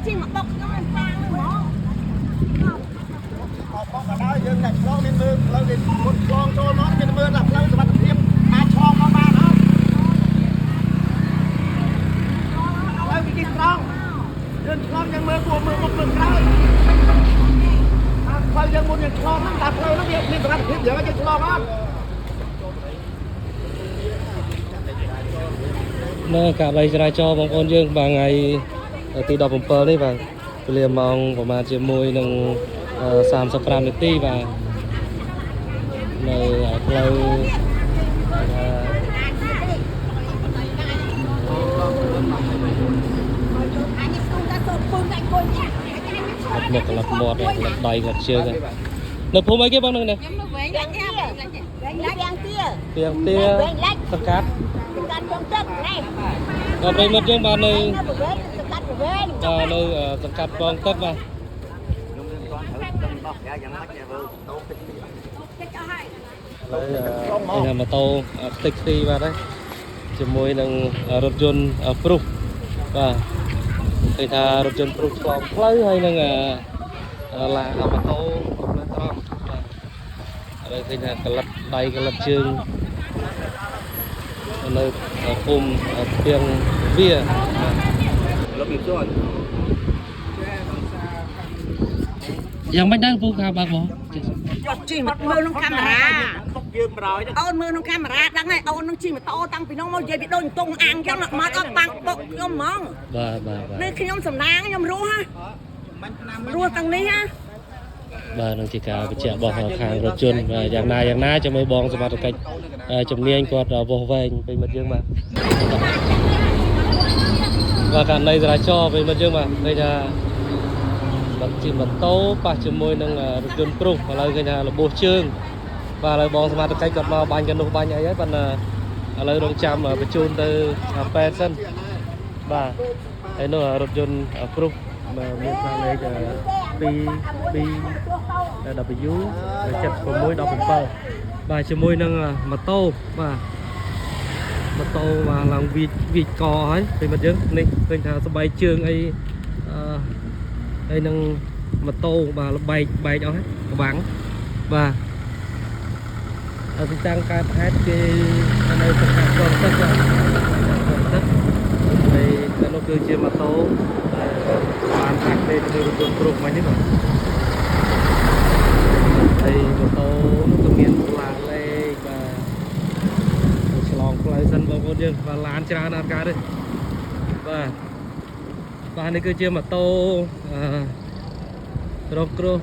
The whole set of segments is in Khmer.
chi mà bọc nó ăn pang nữa mỏ bọc ở đó dương này lâu lên mưa lâu lên một con cho nó trên mưa là lâu rồi thêm cho nó ba đó lâu bị tròn dương trònยังmưa của mưa một mưa rồi lâu dương một dương tròn nó đạp lâu nó bị rồi thêm giờ cái tròn đó នៅការបៃចរាចរណ៍បងប្អូនយើងបាទថ្ងៃទី17នេះបាទវេលាម៉ោងប្រហែលជាមួយនឹង35នាទីបាទនៅផ្លូវមកកន្លត់មាត់កន្លត់ដៃកន្លត់ជើងនៅភូមិអីគេបងនឹងនេះខ្ញុំនៅវិញឡាច់ទៀងទាសង្កាត់ដល់ប្រិមិត្តយើងបាននៅសង្កាត់បងទឹកបាទហើយម៉ូតូតិចទីបាទហើយជាមួយនឹងរថយន្តព្រុសបាទគេថារថយន្តព្រុសឆ្លងផ្លូវហើយនឹងឡាម៉ូតូប្រផ្លូវត្រង់បាទហើយគេថាកលិតដៃកលិតជើងនៅភូមិទៀងវាយ៉ាងមិនដឹងពូខាបាក់បងជីមកមើលក្នុងកាមេរ៉ាយើងប្រយអូនមើលក្នុងកាមេរ៉ាដឹងហើយអូននឹងជីម៉ូតូតាំងពីនោះមកនិយាយពីដូចតុងអាំងចឹងមកអត់បាំងបុកខ្ញុំហ្មងបាទនេះខ្ញុំសំណាងខ្ញុំរស់ហ่ารស់ទាំងនេះហ่าបាទនឹងជាការបញ្ជាក់របស់ខាងរថយន្តយ៉ាងណាចាំមើលបងសមត្ថកិច្ចជំនាញគាត់វាស់វែងពេលមិត្តយើងបាទករណីចរាចរណ៍ពេលមិត្តយើងបាទឃើញថាជិះម៉ូតូប៉ះជាមួយនឹងរថយន្តព្រុសឥឡូវឃើញថារបួសជើងបាទឥឡូវបងសមត្ថកិច្ចគាត់មកបាញ់កណ្ដុះបាញ់អីហើយប៉ុន្តែឥឡូវរងចាំបញ្ជូនទៅពេទ្យសិនបាទហើយនោះរថយន្តព្រុសមានផ្លាកលេខ 2W 7617បាទជាមួយនឹងម៉ូតូបាទម៉ូតូបាទឡើងវាចកហើយពេលមិត្តយើងនេះឃើញថាស្បែកជើងអីហើយនឹងម៉ូតូបាទបែកអស់ហើយក្បាំងបាទទីតាំងកើតហេតុគេនៅសង្កាត់កងទឹកបាទទឹកហើយតែនោះគឺជាម៉ូតូបានកាត់ទេទៅរថយន្តព្រុសមកនេះបាទហើយម៉ូតូនោះក៏មានផ្លាកលេខបាទឆ្លងផ្លូវសិនបងប្អូនយើងបាទឡានច្រើនអត់កើតទេបាទនេះគឺជាម៉ូតូរកគ្រោះ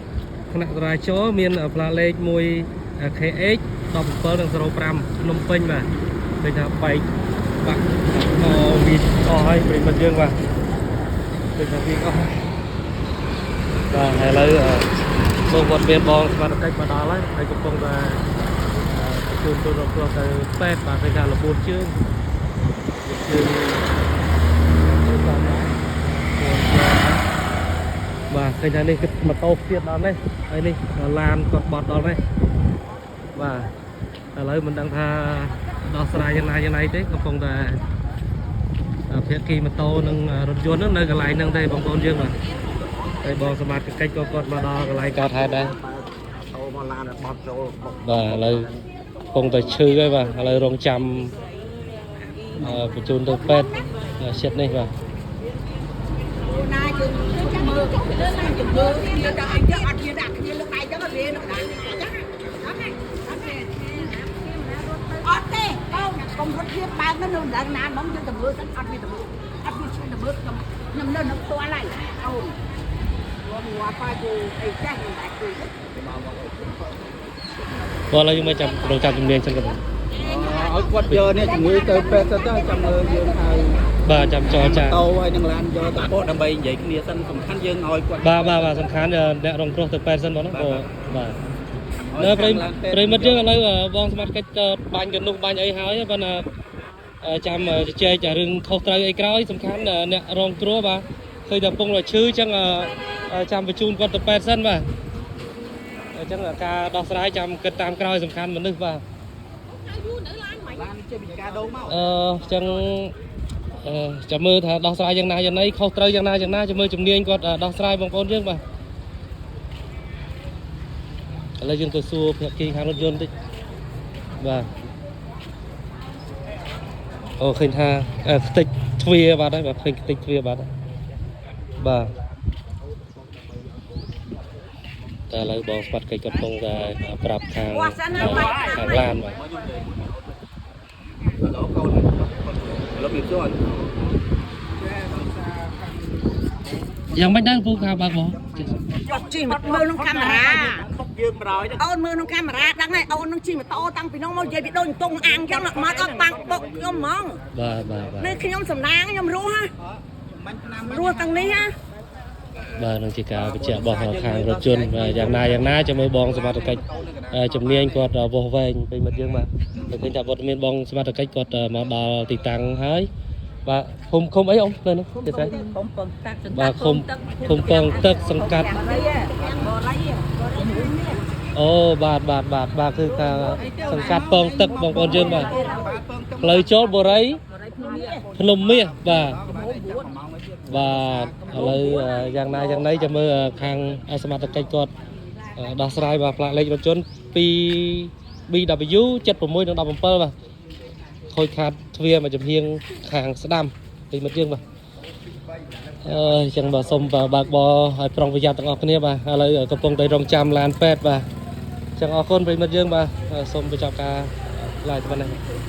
ថ្នាក់ចរាចរណ៍មានផ្លាកលេខ 1KX 1705ភ្នំពេញបាទឃើញថាបែកបាក់វីដអស់ហើយប្រិមិត្តយើងបាទឃើញថាវីដអស់បាទឥឡូវបងគាត់មានបងស្មារតីមកដល់ហើយកំពុងតែជួនទៅរកគ្រោះទៅពេទ្យបាទឃើញថារបួសជើងបាទឃើញថានេះគឺម៉ូតូទៀតដល់នេះហើយនេះឡានគាត់បត់ដល់នេះបាទឥឡូវមិនដឹងថាដោះស្រាយយ៉ាងណាទេកំពុងតែភាគីម៉ូតូនិងរថយន្តនៅកន្លែងហ្នឹងទេបងប្អូនយើងបាទហើយបងសមាជិកកិច្ចក៏គាត់មកដល់កន្លែងកើតហេតុដែរអូមកឡានបត់ចូលបាទឥឡូវកំពុងតែឈឺហើយបាទឥឡូវរងចាំបញ្ជូនទៅពេទ្យចិត្តនេះបាទណាយើងចាំមើលជំងឺវាដល់អញអត់មានដាក់គ្នាលើដៃចឹងវានៅដាក់ចឹងអត់ទេបងកុំរត់ធៀបបែបហ្នឹងនៅដល់ណាហ្មងយើងទៅមើលសិនអត់មានទៅមើលអត់មានឈ្មោះទៅមើលខ្ញុំនៅនឹងផ្ទាល់ហើយអូនងាប់ប៉ាយអីចាស់មិនដែរគឺបងឡើយយើងមកចាំរងចាំជំនាញសិនគាត់ឲ្យគាត់យកនេះជំងឺទៅពេទ្យសិនទៅចាំមើលយើងហើយបាទចាំចរចាតោហើយនឹងឡានយកទៅពោះដើម្បីនិយាយគ្នាសិនសំខាន់យើងឲ្យគាត់បាទសំខាន់អ្នករងគ្រោះទៅពេទ្យសិនបងណាបាទនៅប្រិមិត្តយើងឥឡូវបងសមាជិកបាញ់កណ្ដុះបាញ់អីហើយប៉ុន្តែចាំជជែករឿងខុសត្រូវអីក្រោយសំខាន់អ្នករងគ្រោះបាទឃើញតែពងឈឺអញ្ចឹងចាំបញ្ជូនគាត់ទៅពេទ្យសិនបាទអញ្ចឹងការដោះស្រាយចាំគិតតាមក្រោយសំខាន់មនុស្សបាទឡានជាវិការដូងមកអញ្ចឹង ចាំមើលថាដោះស្រាយយ៉ាងណាយ៉ាងណីខុសត្រូវយ៉ាងណាចាំមើលជំនាញគាត់ដោះស្រាយបងប្អូនយើងបាទឥឡូវយើងទៅសួរភាគីខាងរថយន្តតិចបាទអូឃើញថាខ្ទេចទ្វារបាទហើយបាទឃើញខ្ទេចទ្វារបាទបាទតែឥឡូវបងស្វាត់កិច្ចគាត់កំពុងតែប្រាប់ខាងឡានបាទយ៉ាងមិនដឹងពូខាបើកបងយកជីមកមើលក្នុងកាមេរ៉ាយើងប្រយអូនមើលក្នុងកាមេរ៉ាដឹងហើយអូននឹងជីម៉ូតូតាំងពីនោះមកនិយាយពីដូចតុងអាំងចឹងមកអត់បាំងបុកខ្ញុំហ្មងបាទនេះខ្ញុំសំណាងខ្ញុំរស់ហ៎រស់ទាំងនេះហ៎បាទនឹងជាការបញ្ជាក់របស់ខាងរថយន្តយ៉ាងណាចាំមើលបងសមត្ថកិច្ចជំនាញគាត់វាស់វែងពីមិត្តយើងបាទឃើញថាវត្តមានបងសមត្ថកិច្ចគាត់មកដល់ទីតាំងហើយបាទឃុំអីអ៊ំទៅនោះទេស្អីឃុំពងទឹកបាទឃុំពងទឹកសង្កាត់អូបាទគឺថាសង្កាត់ពងទឹកបងប្អូនយើងបាទផ្លូវចូលបូរីភ្នំមាសបាទឥឡូវយ៉ាងណាយ៉ាងណីចាំមើលខាងសមត្ថកិច្ចគាត់ដោះស្រាយបាទផ្លាកលេខរថយន្ត 2BW 76និង17បាទខូចខាតទ្វារមួយចំហៀងខាងស្ដាំពីមិត្តយើងបាទអញ្ចឹងបាទសូមបើកបរឲ្យប្រុងប្រយ័ត្នទាំងអស់គ្នាបាទឥឡូវកំពុងតែរងចាំឡានពេទ្យបាទអញ្ចឹងអរគុណប្រិមិត្តយើងបាទសូមបញ្ចប់ការ ឡាយទៅនេះ